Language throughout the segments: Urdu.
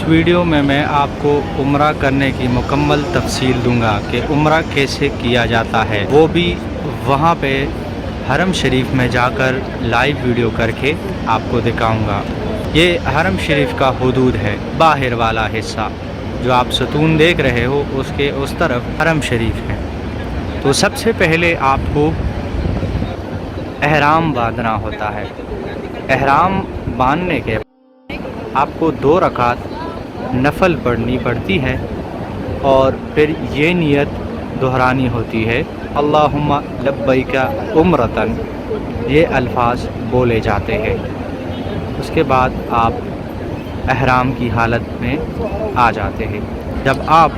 ویڈیو میں آپ کو عمرہ کرنے کی مکمل تفصیل دوں گا کہ عمرہ کیسے کیا جاتا ہے، وہ بھی وہاں پہ حرم شریف میں جا کر لائیو ویڈیو کر کے آپ کو دکھاؤں گا۔ یہ حرم شریف کا حدود ہے، باہر والا حصہ جو آپ ستون دیکھ رہے ہو اس کے اس طرف حرم شریف ہے۔ تو سب سے پہلے آپ کو احرام باندھنا ہوتا ہے۔ احرام باندھنے کے آپ کو 2 رکعت نفل پڑھنی پڑتی ہے اور پھر یہ نیت دہرانی ہوتی ہے، اللہم لبیک عمرتن، یہ الفاظ بولے جاتے ہیں۔ اس کے بعد آپ احرام کی حالت میں آ جاتے ہیں۔ جب آپ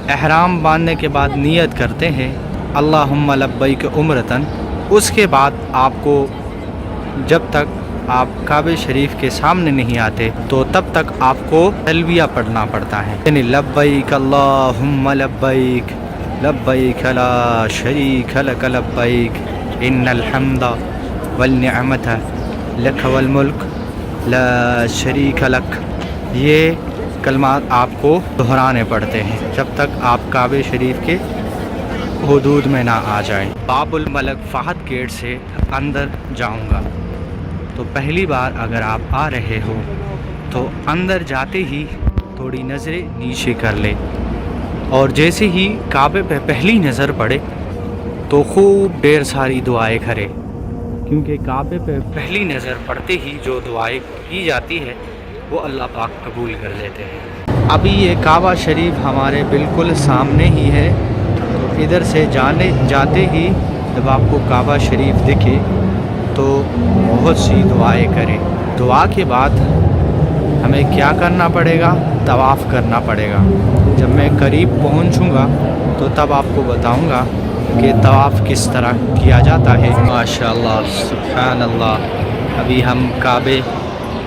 احرام باندھنے کے بعد نیت کرتے ہیں اللہم لبیک عمرتن، اس کے بعد آپ کو جب تک آپ کعبہ شریف کے سامنے نہیں آتے تو تب تک آپ کو تلبیہ پڑھنا پڑتا ہے، یعنی لبیک اللہم لبیک لبیک لا شریک لک لبیک ان الحمد والنعمت لک والملک لا شریک لک۔ یہ کلمات آپ کو دہرانے پڑتے ہیں جب تک آپ کعبہ شریف کے حدود میں نہ آ جائیں۔ باب الملک فہد گیٹ سے اندر جاؤں گا، تو پہلی بار اگر آپ آ رہے ہو تو اندر جاتے ہی تھوڑی نظریں نیچے کر لے، اور جیسے ہی کعبے پہ پہلی نظر پڑے تو خوب ڈھیر ساری دعائیں کرے، کیونکہ کعبے پہ پہلی نظر پڑتے ہی جو دعائیں کی جاتی ہے وہ اللہ پاک قبول کر لیتے ہیں۔ ابھی یہ کعبہ شریف ہمارے بالکل سامنے ہی ہے، تو ادھر سے جاتے ہی جب آپ کو کعبہ شریف دکھے تو بہت سی دعائیں کریں۔ دعا کے بعد ہمیں کیا کرنا پڑے گا؟ طواف کرنا پڑے گا۔ جب میں قریب پہنچوں گا تو تب آپ کو بتاؤں گا کہ طواف کس طرح کیا جاتا ہے۔ ماشاءاللہ سبحان اللہ، ابھی ہم کعبے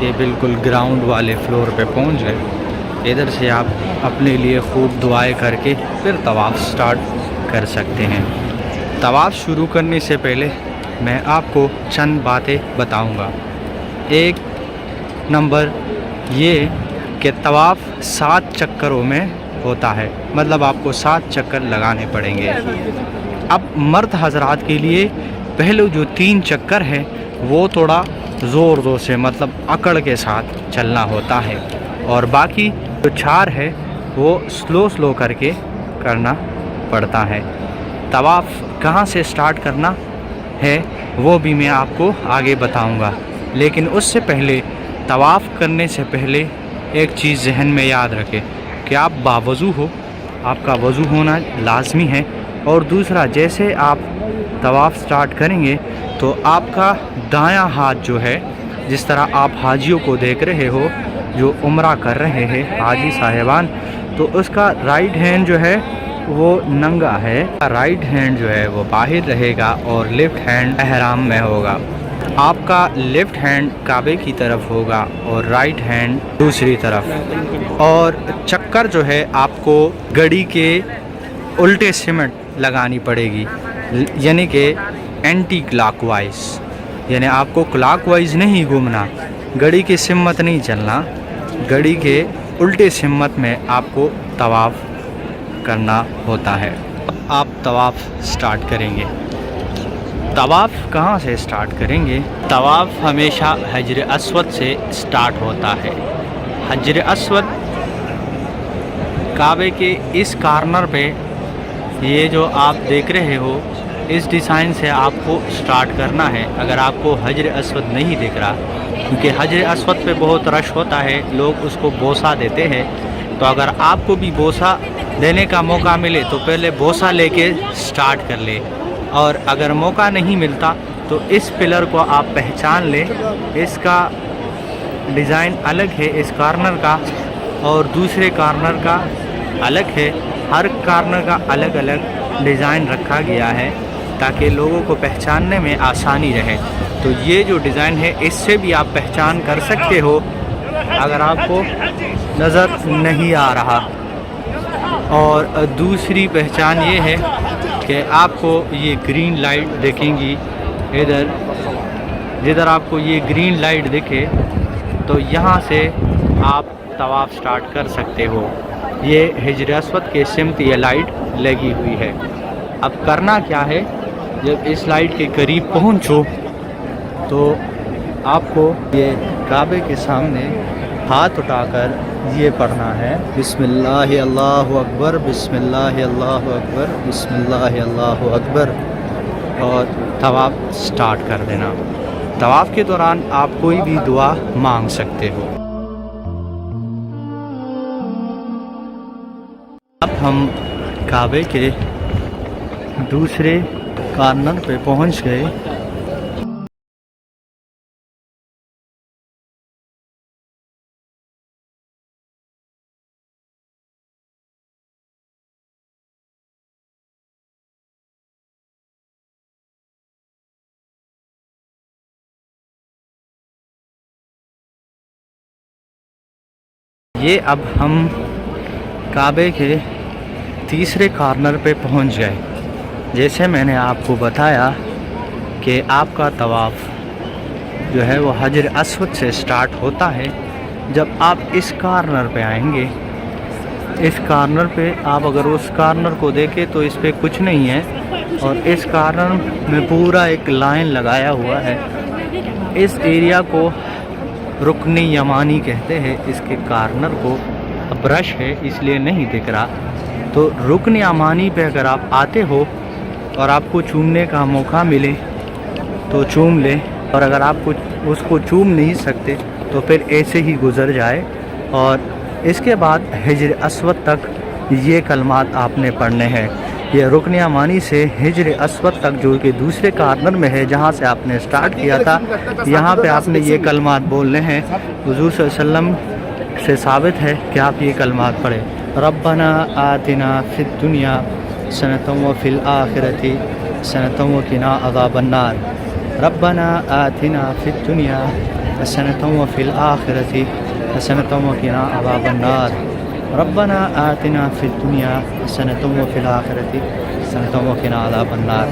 کے بالکل گراؤنڈ والے فلور پہ پہنچ گئے۔ ادھر سے آپ اپنے لیے خوب دعائیں کر کے پھر طواف سٹارٹ کر سکتے ہیں۔ طواف شروع کرنے سے پہلے میں آپ کو چند باتیں بتاؤں گا۔ ایک نمبر یہ کہ طواف 7 چکروں میں ہوتا ہے، مطلب آپ کو 7 چکر لگانے پڑیں گے۔ اب مرد حضرات کے لیے پہلے جو 3 چکر ہیں وہ تھوڑا زور سے، مطلب اکڑ کے ساتھ چلنا ہوتا ہے، اور باقی جو 4 ہے وہ سلو کر کے کرنا پڑتا ہے۔ طواف کہاں سے سٹارٹ کرنا ہے وہ بھی میں آپ کو آگے بتاؤں گا، لیکن اس سے پہلے طواف کرنے سے پہلے ایک چیز ذہن میں یاد رکھیں کہ آپ باوضو ہو، آپ کا وضو ہونا لازمی ہے۔ اور دوسرا، جیسے آپ طواف سٹارٹ کریں گے تو آپ کا دایاں ہاتھ جو ہے، جس طرح آپ حاجیوں کو دیکھ رہے ہو جو عمرہ کر رہے ہیں حاجی صاحبان، تو اس کا رائٹ ہینڈ جو ہے وہ ننگا ہے، رائٹ ہینڈ جو ہے وہ باہر رہے گا اور لیفٹ ہینڈ احرام میں ہوگا۔ آپ کا لیفٹ ہینڈ کعبے کی طرف ہوگا اور رائٹ ہینڈ دوسری طرف، اور چکر جو ہے آپ کو گھڑی کے الٹے سمت لگانی پڑے گی، یعنی کہ اینٹی کلاک وائز، یعنی آپ کو کلاک وائز نہیں گھومنا، گھڑی کی سمت نہیں چلنا، گھڑی کے الٹے سمت میں آپ کو طواف کرنا ہوتا ہے۔ آپ طواف سٹارٹ کریں گے۔ طواف کہاں سے سٹارٹ کریں گے؟ طواف ہمیشہ حجر اسود سے سٹارٹ ہوتا ہے۔ حجر اسود کعبے کے اس کارنر پہ، یہ جو آپ دیکھ رہے ہو اس ڈیزائن سے آپ کو سٹارٹ کرنا ہے۔ اگر آپ کو حجر اسود نہیں دکھ رہا، کیونکہ حجر اسود پہ بہت رش ہوتا ہے، لوگ اس کو بوسہ دیتے ہیں، تو اگر آپ کو بھی بوسہ دینے کا موقع ملے تو پہلے بوسہ لے کے سٹارٹ کر لے، اور اگر موقع نہیں ملتا تو اس پلر کو آپ پہچان لیں، اس کا ڈیزائن الگ ہے اس کارنر کا، اور دوسرے کارنر کا الگ ہے، ہر کارنر کا الگ الگ ڈیزائن رکھا گیا ہے تاکہ لوگوں کو پہچاننے میں آسانی رہے۔ تو یہ جو ڈیزائن ہے اس سے بھی آپ پہچان کر سکتے ہو اگر آپ کو نظر نہیں آ رہا۔ اور دوسری پہچان یہ ہے کہ آپ کو یہ گرین لائٹ دیکھیں گی، جدھر آپ کو یہ گرین لائٹ دکھے تو یہاں سے آپ طواف سٹارٹ کر سکتے ہو۔ یہ حجر اسود کے سمت یہ لائٹ لگی ہوئی ہے۔ اب کرنا کیا ہے، جب اس لائٹ کے قریب پہنچو تو آپ کو یہ کعبے کے سامنے ہاتھ اٹھا کر یہ پڑھنا ہے، بسم اللہ اللہ اکبر، بسم اللہ اللہ اکبر، بسم اللہ اللہ اکبر، اور طواف سٹارٹ کر دینا۔ طواف کے دوران آپ کوئی بھی دعا مانگ سکتے ہو۔ اب ہم کعبے کے دوسرے کارنر پہ پہنچ گئے۔ یہ اب ہم کعبے کے تیسرے کارنر پہ پہنچ گئے۔ جیسے میں نے آپ کو بتایا کہ آپ کا طواف جو ہے وہ حجر اسود سے سٹارٹ ہوتا ہے۔ جب آپ اس کارنر پہ آئیں گے، اس کارنر پہ آپ اگر اس کارنر کو دیکھیں تو اس پہ کچھ نہیں ہے، اور اس کارنر میں پورا ایک لائن لگایا ہوا ہے۔ اس ایریا کو رکن یمانی کہتے ہیں۔ اس کے کارنر کو برش ہے اس لیے نہیں دکھ رہا، تو رکن یمانی پہ اگر آپ آتے ہو اور آپ کو چومنے کا موقع ملے تو چوم لیں، اور اگر آپ اس کو چوم نہیں سکتے تو پھر ایسے ہی گزر جائے۔ اور اس کے بعد حجر اسود تک یہ کلمات آپ نے پڑھنے ہیں۔ یہ رکن یمانی سے حجر اسود تک جو کہ دوسرے کارنر میں ہے جہاں سے آپ نے سٹارٹ کیا تھا، یہاں پہ آپ نے یہ کلمات بولنے ہیں۔ حضور صلی اللہ علیہ وسلم سے ثابت ہے کہ آپ یہ کلمات پڑھیں، ربنا آتنا فی الدنیا حسنۃ وفی الآخرۃ حسنۃ وقنا عذاب النار، ربنا آتنا فی الدنیا حسنۃ وفی الآخرۃ حسنۃ وقنا عذاب النار، ربنا آتنا فی الدنیا حسنۃ وفی الآخرۃ حسنۃ وقنا عذاب النار۔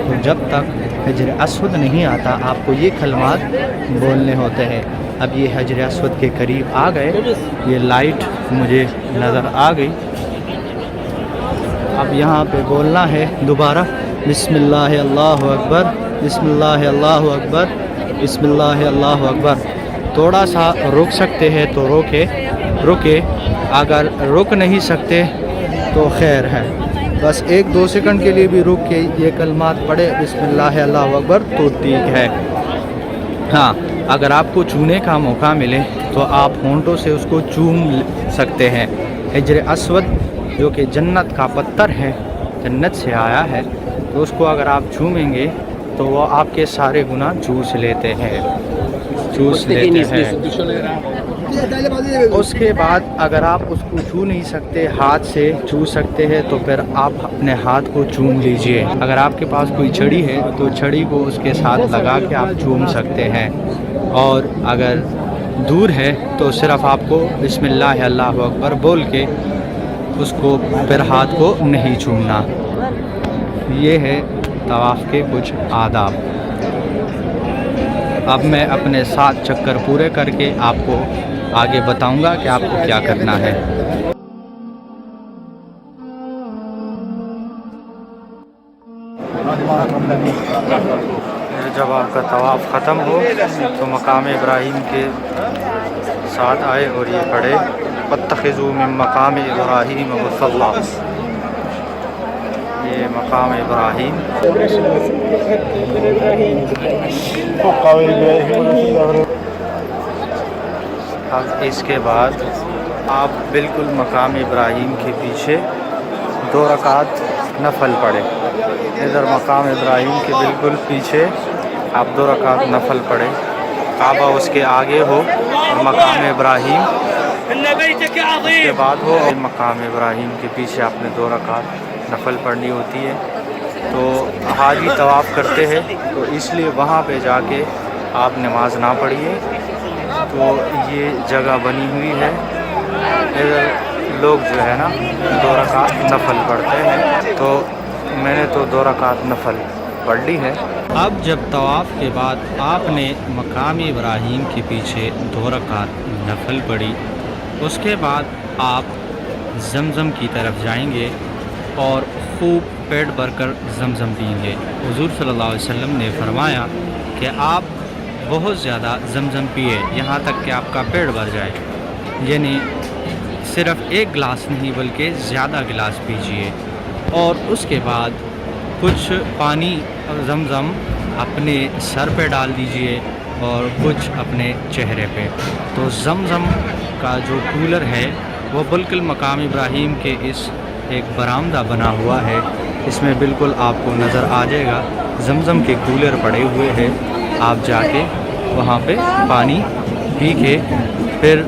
تو جب تک حجر اسود نہیں آتا آپ کو یہ کلمات بولنے ہوتے ہیں۔ اب یہ حجر اسود کے قریب آ گئے، یہ لائٹ مجھے نظر آ گئی۔ اب یہاں پہ بولنا ہے دوبارہ، بسم اللہ اللہ اکبر، بسم اللہ اللہ اکبر، بسم اللہ اللہ اکبر۔ تھوڑا سا رک سکتے ہیں تو رکے، اگر رک نہیں سکتے تو خیر ہے، بس 1-2 سیکنڈ کے لیے بھی رک کے یہ کلمات پڑھے، بسم اللہ اللہ اکبر، تو ٹھیک ہے۔ ہاں، اگر آپ کو چونے کا موقع ملے تو آپ ہونٹوں سے اس کو چوم سکتے ہیں۔ حجر اسود جو کہ جنت کا پتھر ہے، جنت سے آیا ہے، تو اس کو اگر آپ چومیں گے تو وہ آپ کے سارے گناہ چوس لیتے ہیں۔ اس کے بعد اگر آپ اس کو چھو نہیں سکتے، ہاتھ سے چھو سکتے ہیں تو پھر آپ اپنے ہاتھ کو چوم لیجئے۔ اگر آپ کے پاس کوئی چھڑی ہے تو چھڑی کو اس کے ساتھ لگا کے آپ چوم سکتے ہیں، اور اگر دور ہے تو صرف آپ کو بسم اللہ اللہ اکبر بول کے اس کو پھر ہاتھ کو نہیں چومنا۔ یہ ہے طواف کے کچھ آداب۔ اب میں اپنے 7 چکر پورے کر کے آپ کو آگے بتاؤں گا کہ آپ کو کیا کرنا ہے۔ جب آپ کا طواف ختم ہو تو مقام ابراہیم کے ساتھ آئے اور یہ پڑھے، واتخذوا من مقام ابراہیم مصلی۔ یہ مقام ابراہیم، اب اس کے بعد آپ بالکل مقام ابراہیم کے پیچھے 2 رکعت نفل پڑھیں۔ ادھر مقام ابراہیم کے بالکل پیچھے آپ 2 رکعت نفل پڑھیں، کعبہ اس کے آگے ہو اور مقام ابراہیم اس کے بعد ہو، اور مقام ابراہیم کے پیچھے آپ نے 2 رکعت نفل پڑھنی ہوتی ہے۔ تو حاجی طواف کرتے ہیں تو اس لیے وہاں پہ جا کے آپ نماز نہ پڑھیے۔ تو یہ جگہ بنی ہوئی ہے، ادھر لوگ جو ہے نا 2 رکعت نفل پڑھتے ہیں، تو میں نے تو 2 رکعت نفل پڑھ لی ہے۔ اب جب طواف کے بعد آپ نے مقام ابراہیم کے پیچھے 2 رکعت نفل پڑھی اس کے بعد آپ زمزم کی طرف جائیں گے اور خوب پیٹ بھر کر زمزم پئیں گے۔ حضور صلی اللہ علیہ وسلم نے فرمایا کہ آپ بہت زیادہ زمزم پیے یہاں تک کہ آپ کا پیٹ بھر جائے، یعنی صرف ایک گلاس نہیں بلکہ زیادہ گلاس پیجیے، اور اس کے بعد کچھ پانی زمزم اپنے سر پہ ڈال دیجئے اور کچھ اپنے چہرے پہ۔ تو زمزم کا جو کولر ہے وہ بالکل مقام ابراہیم کے اس ایک برآمدہ بنا ہوا ہے، اس میں بالکل آپ کو نظر آ جائے گا زمزم کے کولر پڑے ہوئے ہیں۔ آپ جا کے وہاں پہ پانی پی کے پھر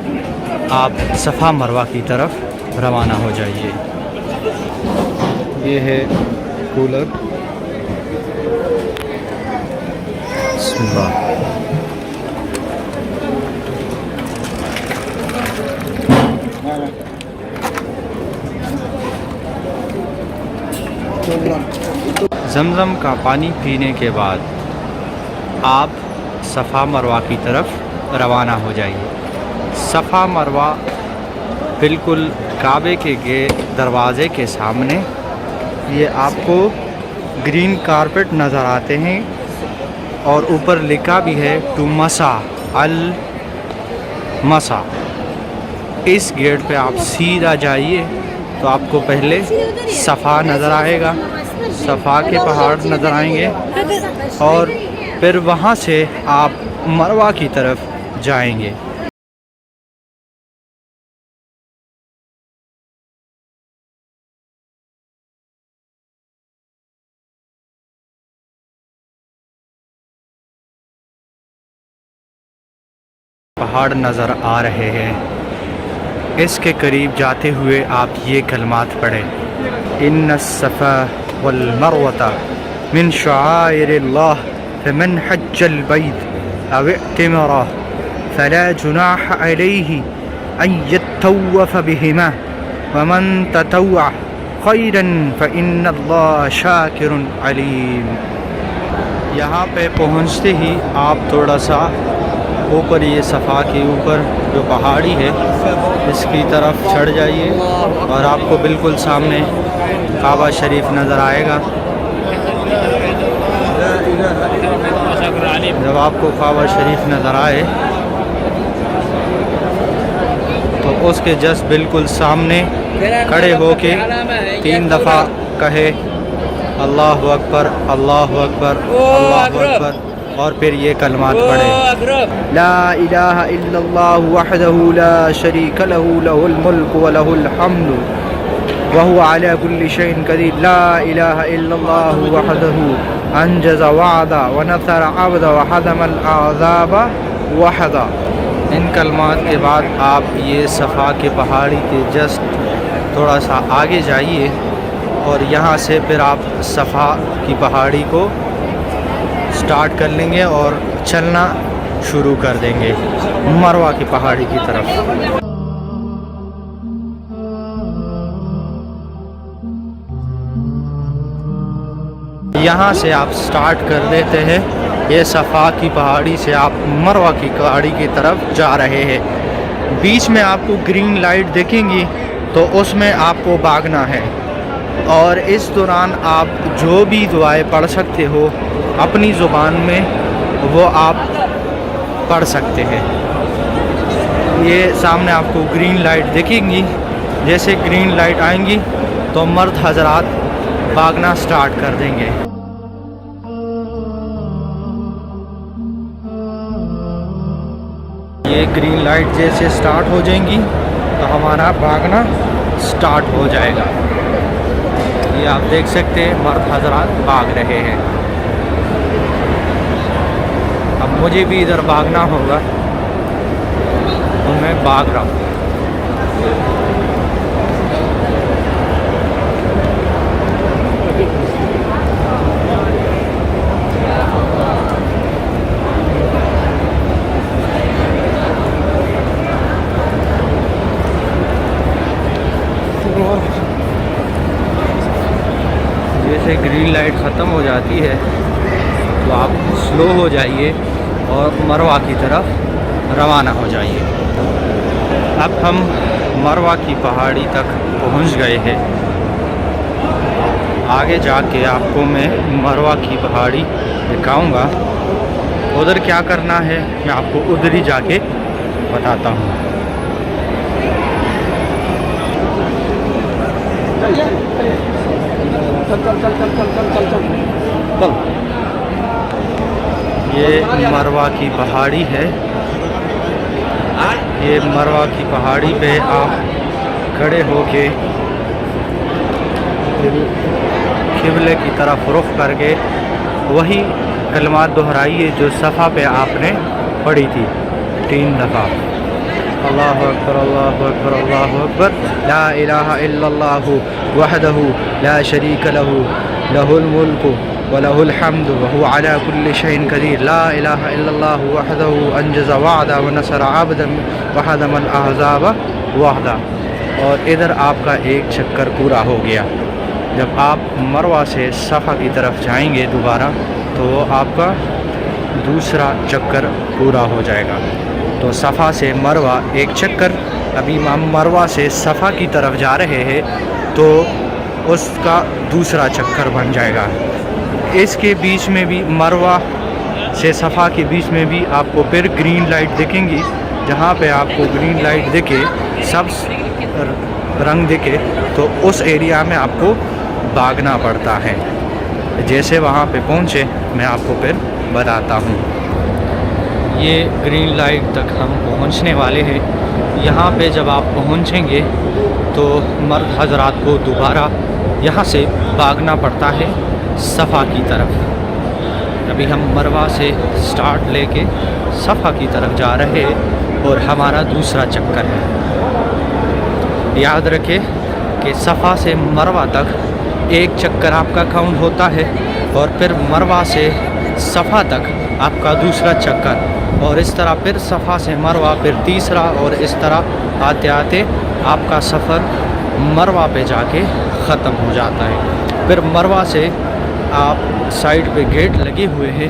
آپ صفا مروہ کی طرف روانہ ہو جائیے۔ یہ ہے کولر، بسم اللہ۔ زمزم کا پانی پینے کے بعد آپ صفا مروہ کی طرف روانہ ہو جائیے۔ صفا مروہ بالکل کعبے کے دروازے کے سامنے، یہ آپ کو گرین کارپٹ نظر آتے ہیں اور اوپر لکھا بھی ہے ٹو مسا المسا۔ اس گیٹ پہ آپ سیدھا جائیے تو آپ کو پہلے صفا نظر آئے گا، صفا کے پہاڑ نظر آئیں گے، اور پھر وہاں سے آپ مروہ کی طرف جائیں گے۔ پہاڑ نظر آ رہے ہیں، اس کے قریب جاتے ہوئے آپ یہ کلمات پڑھیں: ان الصفا والمروة من شعائر اللہ فمن حج البیت او اعتمر فلا جناح علیہ ان یطوف بہما ومن تطوع خیرا فإن اللہ شاکر علیم۔ یہاں پہ پہنچتے ہی آپ تھوڑا سا اوپر، یہ صفا کے اوپر جو پہاڑی ہے اس کی طرف چڑھ جائیے اور آپ کو بالکل سامنے کعبہ شریف نظر آئے گا۔ جب آپ کو کعبہ شریف نظر آئے تو اس کے جسٹ بالکل سامنے کھڑے ہو کے 3 دفعہ کہے اللہ اکبر اللہ اکبر اللہ اکبر، اور پھر یہ کلمات پڑھے: لا الہ الا اللہ وحدہ لا شریک لہ لہ الملک ولہ الحمد وهو على كل شيء قدير لا إله إلا الله وحده أنجز وعدا ونصر عبدا وهزم الأحزاب وحدا۔ ان کلمات کے بعد آپ یہ صفا کے پہاڑی کے جسٹ تھوڑا سا آگے جائیے اور یہاں سے پھر آپ صفا کی پہاڑی کو سٹارٹ کر لیں گے اور چلنا شروع کر دیں گے مروہ کی پہاڑی کی طرف۔ یہاں سے آپ سٹارٹ کر دیتے ہیں، یہ صفا کی پہاڑی سے آپ مروہ کی پہاڑی کی طرف جا رہے ہیں۔ بیچ میں آپ کو گرین لائٹ دیکھیں گی تو اس میں آپ کو بھاگنا ہے، اور اس دوران آپ جو بھی دعائیں پڑھ سکتے ہو اپنی زبان میں وہ آپ پڑھ سکتے ہیں۔ یہ سامنے آپ کو گرین لائٹ دیکھیں گی، جیسے گرین لائٹ آئیں گی تو مرد حضرات بھاگنا سٹارٹ کر دیں گے۔ یہ گرین لائٹ جیسے سٹارٹ ہو جائیں گی تو ہمارا بھاگنا سٹارٹ ہو جائے گا۔ یہ آپ دیکھ سکتے ہیں مرد حضرات بھاگ رہے ہیں۔ اب مجھے بھی ادھر بھاگنا ہوگا تو میں بھاگ رہا ہوں۔ جیسے گرین لائٹ ختم ہو جاتی ہے تو آپ سلو ہو جائیے اور مروہ کی طرف روانہ ہو جائیے۔ اب ہم مروہ کی پہاڑی تک پہنچ گئے ہیں. آگے جا کے آپ کو میں مروہ کی پہاڑی دکھاؤں گا. ادھر کیا کرنا ہے میں آپ کو ادھر ہی جا کے بتاتا ہوں. یہ مروہ کی پہاڑی ہے. یہ مروہ کی پہاڑی پہ آپ کھڑے ہو کے قبلے کی طرف رخ کر کے وہی کلمات دہرائیے جو صفا پہ آپ نے پڑھی تھی 3 دفعہ. اللہ اکبر اللہ اکبر اللہ اکبر لا الہ الا اللہ وحدہ لا شریک لہ لہ الملک ولہ الحمد وہو علی کل شیء قدیر لا الہ الا اللہ وحدہ انجز وعدہ ونصر عبدا وحدم الاحزاب وحدہ. اور ادھر آپ کا ایک چکر پورا ہو گیا. جب آپ مروہ سے صفا کی طرف جائیں گے دوبارہ تو آپ کا دوسرا چکر پورا ہو جائے گا. تو صفا سے مروہ ایک چکر. ابھی ہم مروہ سے صفا کی طرف جا رہے ہیں تو اس کا دوسرا چکر بن جائے گا. اس کے بیچ میں بھی مروہ سے صفا کے بیچ میں بھی آپ کو پھر گرین لائٹ دکھیں گی. جہاں پہ آپ کو گرین لائٹ دکھے سبز رنگ دکھے تو اس ایریا میں آپ کو بھاگنا پڑتا ہے. جیسے وہاں پہ پہنچے میں آپ کو پھر بتاتا ہوں. یہ گرین لائٹ تک ہم پہنچنے والے ہیں. یہاں پہ جب آپ پہنچیں گے تو مرد حضرات کو دوبارہ یہاں سے بھاگنا پڑتا ہے صفا کی طرف. ابھی ہم مروہ سے سٹارٹ لے کے صفا کی طرف جا رہے ہیں اور ہمارا دوسرا چکر ہے. یاد رکھے کہ صفا سے مروہ تک ایک چکر آپ کا کاؤنٹ ہوتا ہے اور پھر مروہ سے صفا تک آپ کا دوسرا چکر, اور اس طرح پھر صفا سے مروہ پھر تیسرا, اور اس طرح آتے آتے آپ کا سفر مروہ پہ جا کے ختم ہو جاتا ہے. پھر مروہ سے آپ سائڈ پہ گیٹ لگے ہوئے ہیں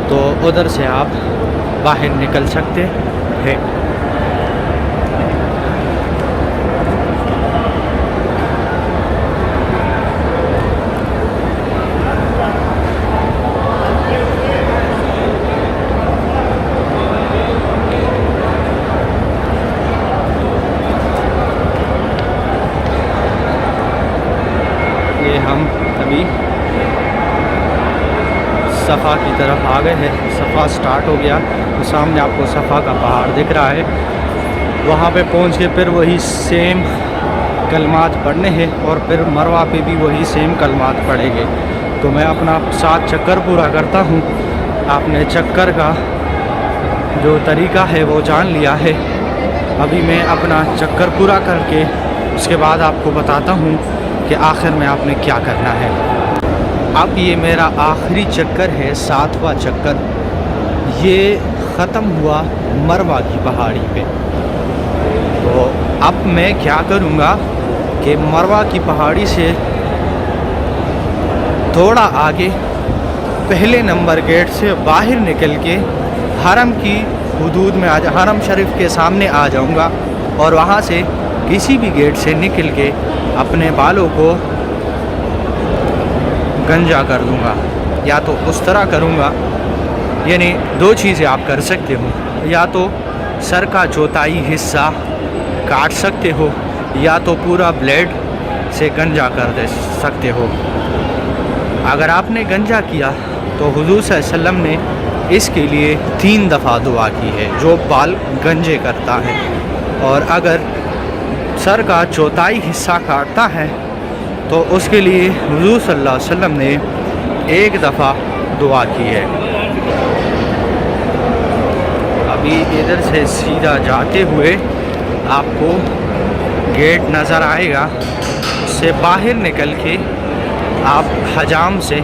تو ادھر سے آپ باہر نکل سکتے ہیں. ہم ابھی صفا کی طرف آ گئے ہیں. صفا سٹارٹ ہو گیا تو سامنے آپ کو صفا کا پہاڑ دکھ رہا ہے. وہاں پہ پہنچ کے پھر وہی سیم کلمات پڑھنے ہیں اور پھر مروہ پہ بھی وہی سیم کلمات پڑھیں گے. تو میں اپنا 7 چکر پورا کرتا ہوں. آپ نے چکر کا جو طریقہ ہے وہ جان لیا ہے. ابھی میں اپنا چکر پورا کر کے اس کے بعد آپ کو بتاتا ہوں کہ آخر میں آپ نے کیا کرنا ہے. اب یہ میرا آخری چکر ہے, 7واں چکر. یہ ختم ہوا مروہ کی پہاڑی پہ. تو اب میں کیا کروں گا کہ مروہ کی پہاڑی سے تھوڑا آگے پہلے نمبر گیٹ سے باہر نکل کے حرم کی حدود میں حرم شریف کے سامنے آ جاؤں گا, اور وہاں سے کسی بھی گیٹ سے نکل کے اپنے بالوں کو گنجا کر دوں گا. یا تو اس طرح کروں گا, یعنی 2 چیزیں آپ کر سکتے ہو. یا تو سر کا چوتھائی حصہ کاٹ سکتے ہو, یا تو پورا بلیڈ سے گنجا کر دے سکتے ہو. اگر آپ نے گنجا کیا تو حضور صلی اللہ علیہ وسلم نے اس کے لیے 3 دفعہ دعا کی ہے جو بال گنجے کرتا ہے. اور اگر سر کا چوتھائی حصہ کاٹتا ہے تو اس کے لیے حضور صلی اللہ علیہ وسلم نے 1 دفعہ دعا کی ہے. ابھی ادھر سے سیدھا جاتے ہوئے آپ کو گیٹ نظر آئے گا, اس سے باہر نکل کے آپ حجام سے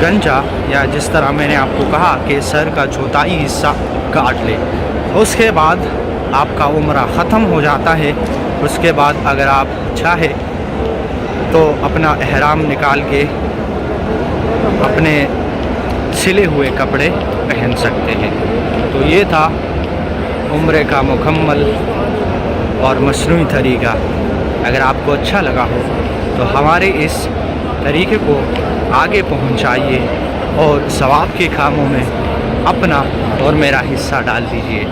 گنجا, یا جس طرح میں نے آپ کو کہا کہ سر کا چوتھائی حصہ کاٹ لے. اس کے بعد آپ کا عمرہ ختم ہو جاتا ہے. اس کے بعد اگر آپ چاہے تو اپنا احرام نکال کے اپنے سلے ہوئے کپڑے پہن سکتے ہیں. تو یہ تھا عمرے کا مکمل اور مصنوعی طریقہ اگر آپ کو اچھا لگا ہو تو ہمارے اس طریقے کو آگے پہنچائیے اور ثواب کے کاموں میں اپنا اور میرا حصہ ڈال دیجیے.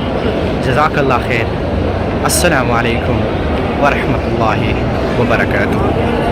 جزاک اللہ خیر. السلام علیکم ورحمۃ اللہ وبرکاتہ.